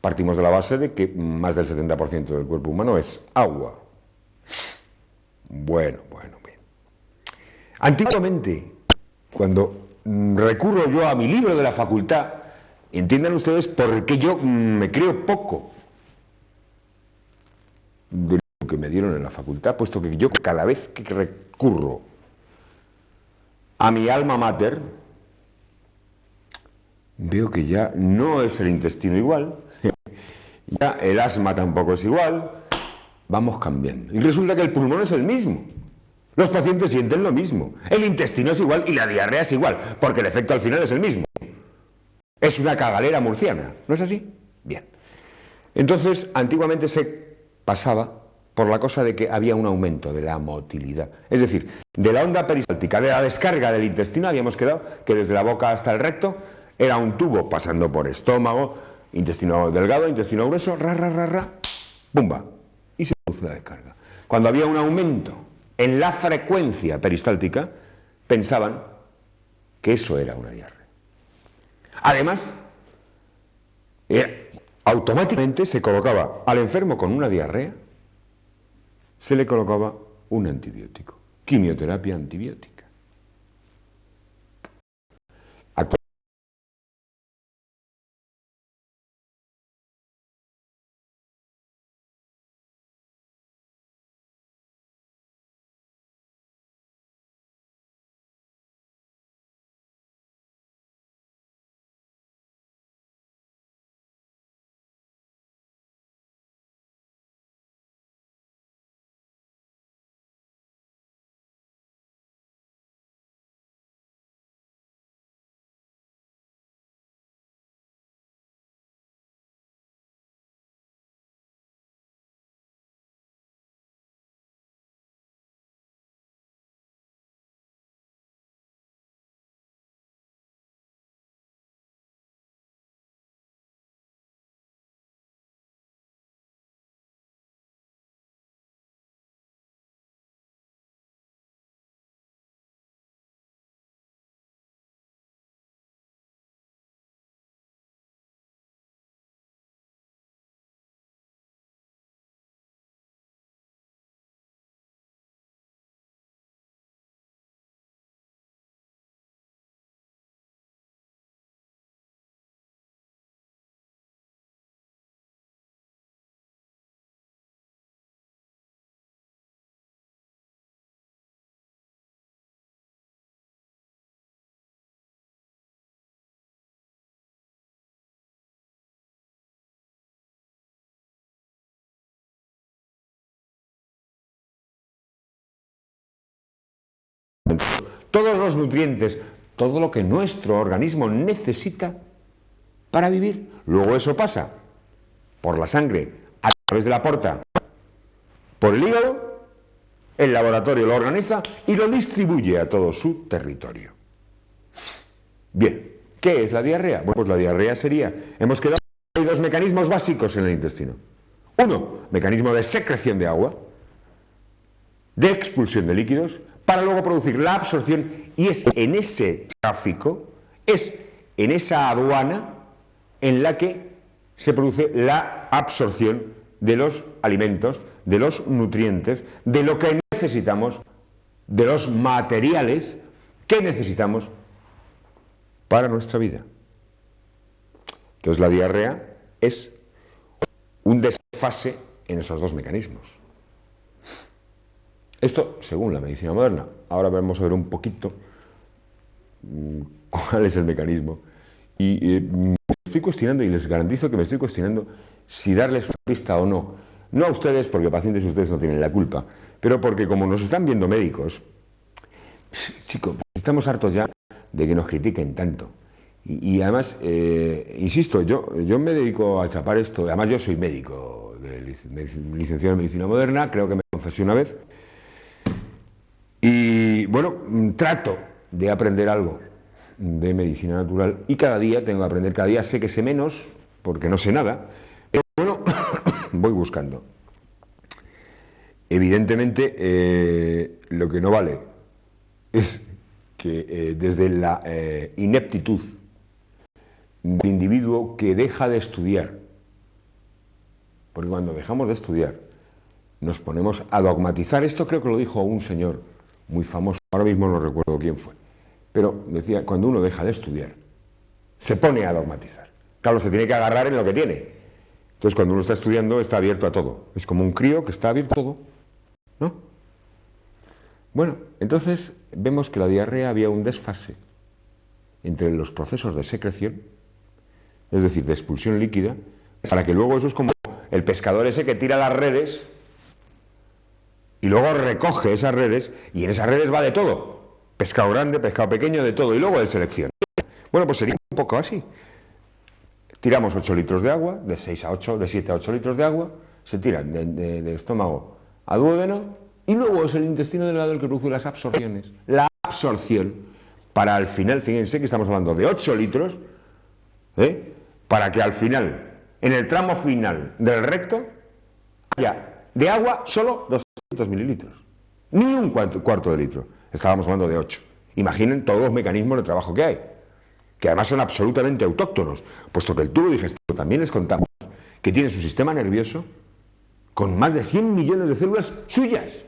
Partimos de la base de que más del 70% del cuerpo humano es agua. Bueno, bien. Antiguamente, cuando recurro yo a mi libro de la facultad, entiendan ustedes por qué yo me creo poco de lo que me dieron en la facultad, puesto que yo cada vez que recurro a mi alma mater, veo que ya no es el intestino igual, ya el asma tampoco es igual, vamos cambiando. Y resulta que el pulmón es el mismo. Los pacientes sienten lo mismo. El intestino es igual y la diarrea es igual, porque el efecto al final es el mismo. Es una cagalera murciana, ¿no es así? Bien. Entonces, antiguamente se pasaba por la cosa de que había un aumento de la motilidad. Es decir, de la onda peristáltica, de la descarga del intestino, habíamos quedado que desde la boca hasta el recto era un tubo pasando por estómago, intestino delgado, intestino grueso, ¡bumba! Y se produce la descarga. Cuando había un aumento en la frecuencia peristáltica, pensaban que eso era una diarrea. Además, automáticamente se colocaba al enfermo con una diarrea, se le colocaba un antibiótico, quimioterapia antibiótica. Todos los nutrientes, todo lo que nuestro organismo necesita para vivir. Luego eso pasa por la sangre, a través de la porta, por el hígado, el laboratorio lo organiza y lo distribuye a todo su territorio. Bien, ¿qué es la diarrea? Bueno, pues la diarrea sería, hemos quedado, hay dos mecanismos básicos en el intestino. Uno, mecanismo de secreción de agua, de expulsión de líquidos, para luego producir la absorción, y es en ese tráfico, es en esa aduana en la que se produce la absorción de los alimentos, de los nutrientes, de lo que necesitamos, de los materiales que necesitamos para nuestra vida. Entonces la diarrea es un desfase en esos dos mecanismos. Esto según la medicina moderna. Ahora vamos a ver un poquito cuál es el mecanismo. Y me estoy cuestionando, y les garantizo que me estoy cuestionando si darles una pista o no. No a ustedes, porque pacientes ustedes no tienen la culpa, pero porque como nos están viendo médicos, chicos, estamos hartos ya de que nos critiquen tanto. Y además, insisto, yo me dedico a chapar esto. Además yo soy médico, licenciado en medicina moderna, creo que me confesé una vez. Y bueno, trato de aprender algo de medicina natural y cada día tengo que aprender, cada día sé que sé menos porque no sé nada, pero bueno, voy buscando. Evidentemente lo que no vale es que desde la ineptitud del individuo que deja de estudiar Porque cuando dejamos de estudiar, nos ponemos a dogmatizar. Esto creo que lo dijo un señor muy famoso, ahora mismo no recuerdo quién fue, pero decía, cuando uno deja de estudiar, se pone a dogmatizar. Claro, se tiene que agarrar en lo que tiene. Entonces, cuando uno está estudiando, está abierto a todo. Es como un crío que está abierto a todo, ¿no? Bueno, entonces vemos que la diarrea había un desfase entre los procesos de secreción, es decir, de expulsión líquida, para que luego eso es como el pescador ese que tira las redes y luego recoge esas redes, y en esas redes va de todo. Pescado grande, pescado pequeño, de todo, y luego él selecciona. Bueno, pues sería un poco así. Tiramos 8 litros de agua, de 6 a 8, de 7 a 8 litros de agua, se tiran de estómago a duodeno, y luego es el intestino delgado el que produce las absorciones. La absorción, para al final, fíjense que estamos hablando de 8 litros, para que al final, en el tramo final del recto, haya de agua solo 200 mililitros. Ni un cuarto de litro. Estábamos hablando de 8. Imaginen todos los mecanismos de trabajo que hay, que además son absolutamente autóctonos, puesto que el tubo digestivo también les contamos que tiene su sistema nervioso con más de 100 millones de células suyas,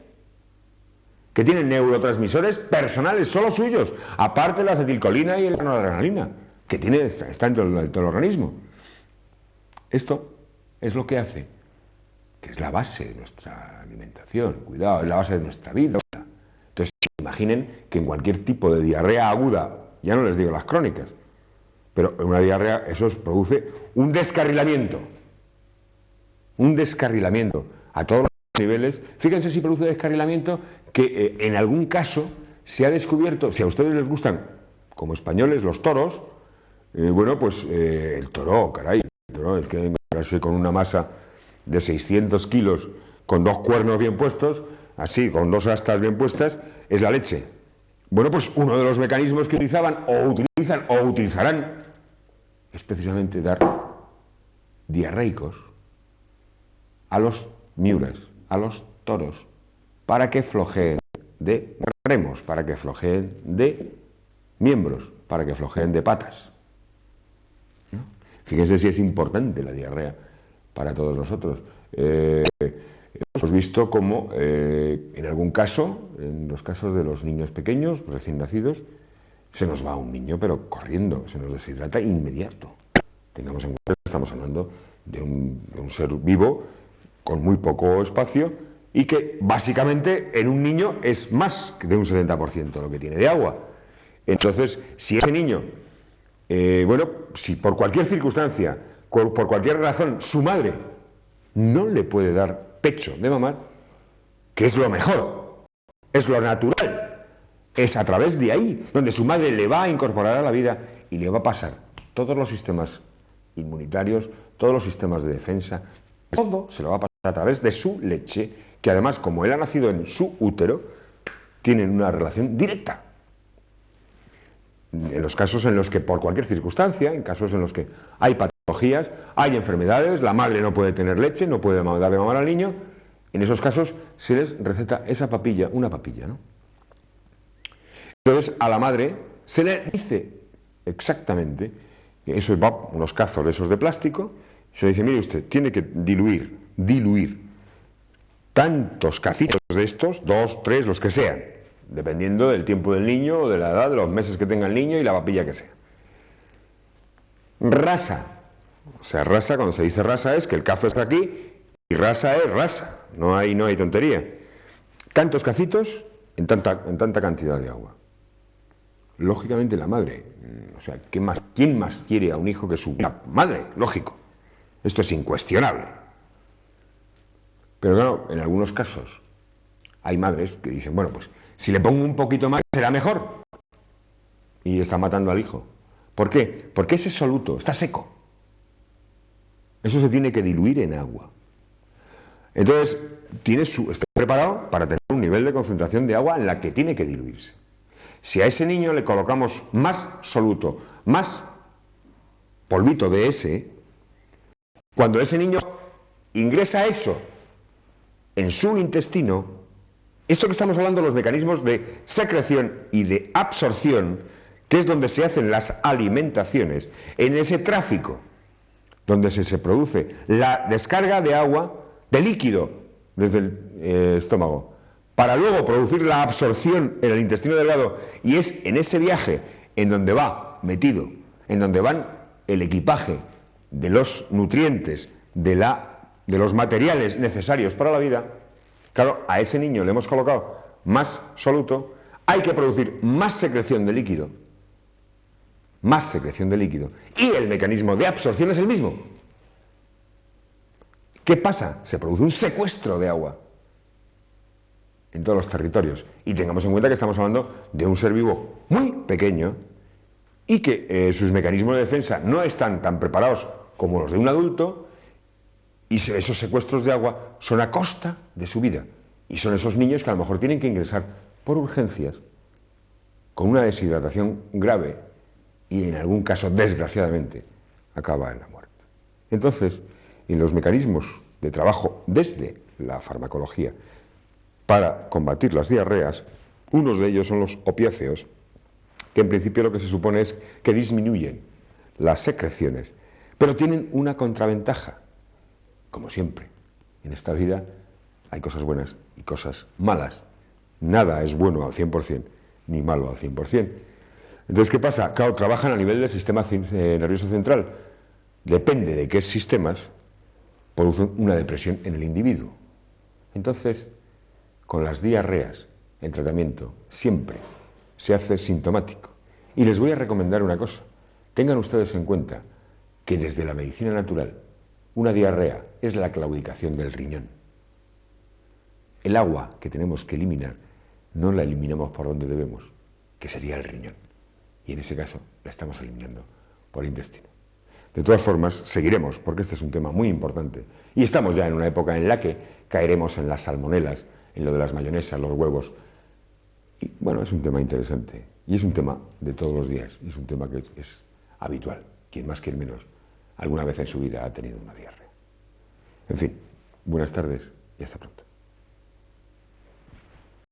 que tienen neurotransmisores personales solo suyos, aparte de la acetilcolina y la noradrenalina, que está en todo el organismo. Esto es lo que hace, que es la base de nuestra alimentación, cuidado, es la base de nuestra vida. Entonces, imaginen que en cualquier tipo de diarrea aguda, ya no les digo las crónicas, pero en una diarrea eso produce un descarrilamiento a todos los niveles. Fíjense si produce descarrilamiento que en algún caso se ha descubierto, si a ustedes les gustan, como españoles, los toros, bueno, pues el toro, caray, el toro es que encontrarse con una masa de 600 kilos, con 2 cuernos bien puestos, así, con 2 astas bien puestas, es la leche. Bueno, pues uno de los mecanismos que utilizaban o utilizan o utilizarán es precisamente dar diarreicos a los miuras, a los toros, para que flojeen de remos, para que flojeen de miembros, para que flojeen de patas. ¿No? Fíjense si es importante la diarrea para todos nosotros. Hemos visto cómo en algún caso, en los casos de los niños pequeños, recién nacidos, se nos va un niño pero corriendo, se nos deshidrata inmediato. Tengamos en cuenta que estamos hablando de un ser vivo con muy poco espacio y que básicamente en un niño es más de un 70% lo que tiene de agua. Entonces, si ese niño, bueno, si por cualquier circunstancia, por cualquier razón, su madre no le puede dar pecho de mamar, que es lo mejor, es lo natural, es a través de ahí donde su madre le va a incorporar a la vida y le va a pasar todos los sistemas inmunitarios, todos los sistemas de defensa, todo se lo va a pasar a través de su leche, que además, como él ha nacido en su útero, tienen una relación directa. En los casos en los que por cualquier circunstancia, en casos en los que hay patologías, hay enfermedades, la madre no puede tener leche, no puede dar de mamar al niño, en esos casos se les receta esa papilla, una papilla, ¿no? Entonces a la madre se le dice exactamente, eso va unos cazos de esos de plástico, se le dice, mire usted, tiene que diluir tantos cacitos de estos, 2, 3, los que sean, dependiendo del tiempo del niño, de la edad, de los meses que tenga el niño y la papilla que sea. Rasa, o sea, rasa, cuando se dice rasa es que el cazo está aquí y rasa es rasa, no hay tontería. Tantos cacitos en tanta cantidad de agua. Lógicamente la madre, o sea, ¿quién más quiere a un hijo que su madre? Lógico, esto es incuestionable. Pero claro, en algunos casos hay madres que dicen, bueno, pues si le pongo un poquito más será mejor. Y está matando al hijo. ¿Por qué? Porque ese soluto está seco. Eso se tiene que diluir en agua. Entonces, está preparado para tener un nivel de concentración de agua en la que tiene que diluirse. Si a ese niño le colocamos más soluto, más polvito de ese, cuando ese niño ingresa eso en su intestino, esto que estamos hablando, los mecanismos de secreción y de absorción, que es donde se hacen las alimentaciones, en ese tráfico donde se produce la descarga de agua, de líquido, desde el estómago, para luego producir la absorción en el intestino delgado, y es en ese viaje en donde va metido, en donde van el equipaje de los nutrientes, de los materiales necesarios para la vida. Claro, a ese niño le hemos colocado más soluto, hay que producir más secreción de líquido, y el mecanismo de absorción es el mismo. ¿Qué pasa? Se produce un secuestro de agua en todos los territorios. Y tengamos en cuenta que estamos hablando de un ser vivo muy pequeño y que sus mecanismos de defensa no están tan preparados como los de un adulto, y esos secuestros de agua son a costa de su vida. Y son esos niños que a lo mejor tienen que ingresar por urgencias con una deshidratación grave y en algún caso, desgraciadamente, acaba en la muerte. Entonces, en los mecanismos de trabajo desde la farmacología para combatir las diarreas, unos de ellos son los opiáceos, que en principio lo que se supone es que disminuyen las secreciones, pero tienen una contraventaja. Como siempre, en esta vida hay cosas buenas y cosas malas. Nada es bueno al 100%, ni malo al 100%. Entonces, ¿qué pasa? Claro, trabajan a nivel del sistema nervioso central. Depende de qué sistemas, producen una depresión en el individuo. Entonces, con las diarreas, el tratamiento siempre se hace sintomático. Y les voy a recomendar una cosa. Tengan ustedes en cuenta que desde la medicina natural, una diarrea es la claudicación del riñón. El agua que tenemos que eliminar no la eliminamos por donde debemos, que sería el riñón. Y en ese caso la estamos eliminando por el intestino. De todas formas, seguiremos, porque este es un tema muy importante. Y estamos ya en una época en la que caeremos en las salmonelas, en lo de las mayonesas, los huevos. Y bueno, es un tema interesante. Y es un tema de todos los días. Y es un tema que es habitual. Quien más, quien menos, alguna vez en su vida ha tenido una diarrea. En fin, buenas tardes y hasta pronto.